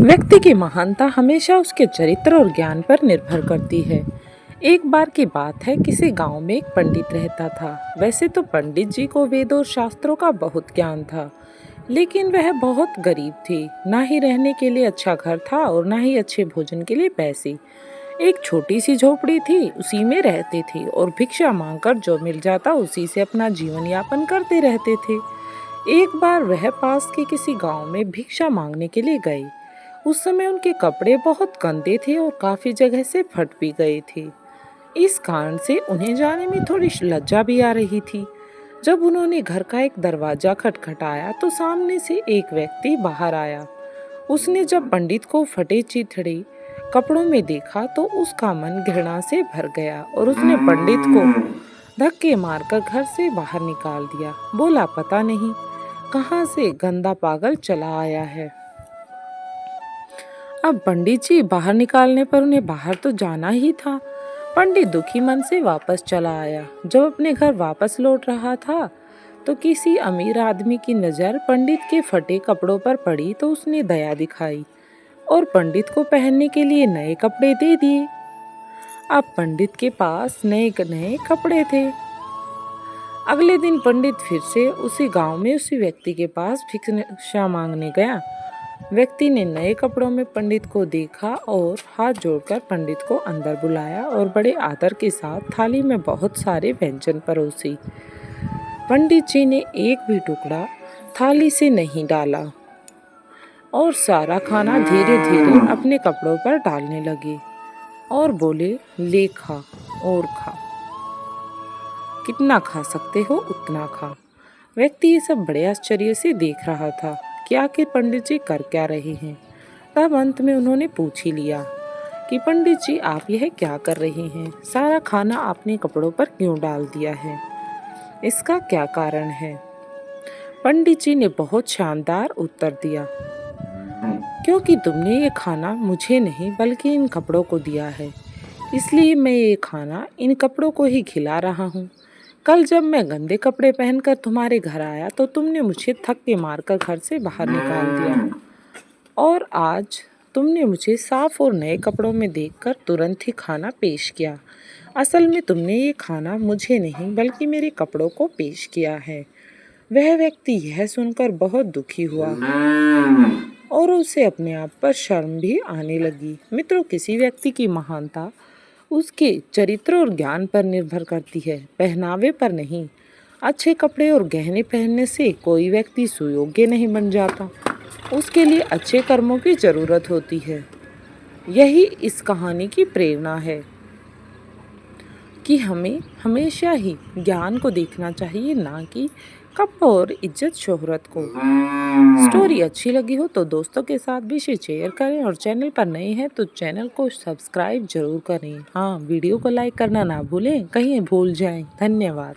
व्यक्ति की महानता हमेशा उसके चरित्र और ज्ञान पर निर्भर करती है। एक बार की बात है, किसी गांव में एक पंडित रहता था। वैसे तो पंडित जी को वेद और शास्त्रों का बहुत ज्ञान था, लेकिन वह बहुत गरीब थी। ना ही रहने के लिए अच्छा घर था और ना ही अच्छे भोजन के लिए पैसे। एक छोटी सी झोपड़ी थी, उसी में रहते थे और भिक्षा मांगकर जो मिल जाता उसी से अपना जीवन यापन करते रहते थे। एक बार वह पास के किसी गांव में भिक्षा मांगने के लिए गए। उस समय उनके कपड़े बहुत गंदे थे और काफी जगह से फट भी गए थे। इस कारण से उन्हें जाने में थोड़ी लज्जा भी आ रही थी। जब उन्होंने घर का एक दरवाजा खटखटाया तो सामने से एक व्यक्ति बाहर आया। उसने जब पंडित को फटे चिथड़े कपड़ों में देखा तो उसका मन घृणा से भर गया और उसने पंडित को धक्के मारकर घर से बाहर निकाल दिया। बोला, पता नहीं कहाँ से गंदा पागल चला आया है। अब पंडित जी बाहर निकालने पर उन्हें बाहर तो जाना ही था। पंडित दुखी मन से वापस चला आया। जब अपने घर वापस लौट रहा था तो किसी अमीर आदमी की नज़र पंडित के फटे कपड़ों पर पड़ी तो उसने दया दिखाई और पंडित को पहनने के लिए नए कपड़े दे दिए। अब पंडित के पास नए नए कपड़े थे। अगले दिन पंडित फिर से उसी गांव में उसी व्यक्ति के पास भिक्षा मांगने गया। व्यक्ति ने नए कपड़ों में पंडित को देखा और हाथ जोड़कर पंडित को अंदर बुलाया और बड़े आदर के साथ थाली में बहुत सारे व्यंजन परोसी। पंडित जी ने एक भी टुकड़ा थाली से नहीं डाला और सारा खाना धीरे धीरे अपने कपड़ों पर डालने लगे और बोले, ले खा और खा, कितना खा सकते हो उतना खा। व्यक्ति ये सब बड़े आश्चर्य से देख रहा था कि आखिर पंडित जी कर क्या रहे हैं। तब अंत में उन्होंने पूछ ही लिया कि पंडित जी, आप यह क्या कर रहे हैं? सारा खाना आपने कपड़ों पर क्यों डाल दिया है? इसका क्या कारण है? पंडित जी ने बहुत शानदार उत्तर दिया, क्योंकि तुमने ये खाना मुझे नहीं बल्कि इन कपड़ों को दिया है, इसलिए मैं ये खाना इन कपड़ों को ही खिला रहा हूँ। कल जब मैं गंदे कपड़े पहनकर तुम्हारे घर आया तो तुमने मुझे थप्पे मारकर घर से बाहर निकाल दिया और आज तुमने मुझे साफ और नए कपड़ों में देखकर तुरंत ही खाना पेश किया। असल में तुमने ये खाना मुझे नहीं बल्कि मेरे कपड़ों को पेश किया है। वह व्यक्ति यह सुनकर बहुत दुखी हुआ और उसे अपने आप पर शर्म भी आने लगी। मित्रों, किसी व्यक्ति की महानता उसके चरित्र और ज्ञान पर निर्भर करती है, पहनावे पर नहीं। अच्छे कपड़े और गहने पहनने से कोई व्यक्ति सुयोग्य नहीं बन जाता, उसके लिए अच्छे कर्मों की जरूरत होती है। यही इस कहानी की प्रेरणा है कि हमें हमेशा ही ज्ञान को देखना चाहिए, ना कि कप और इज्जत शोहरत को। स्टोरी अच्छी लगी हो तो दोस्तों के साथ भी इसे शेयर करें और चैनल पर नए हैं तो चैनल को सब्सक्राइब जरूर करें। हाँ, वीडियो को लाइक करना ना भूलें, कहीं भूल जाएं। धन्यवाद।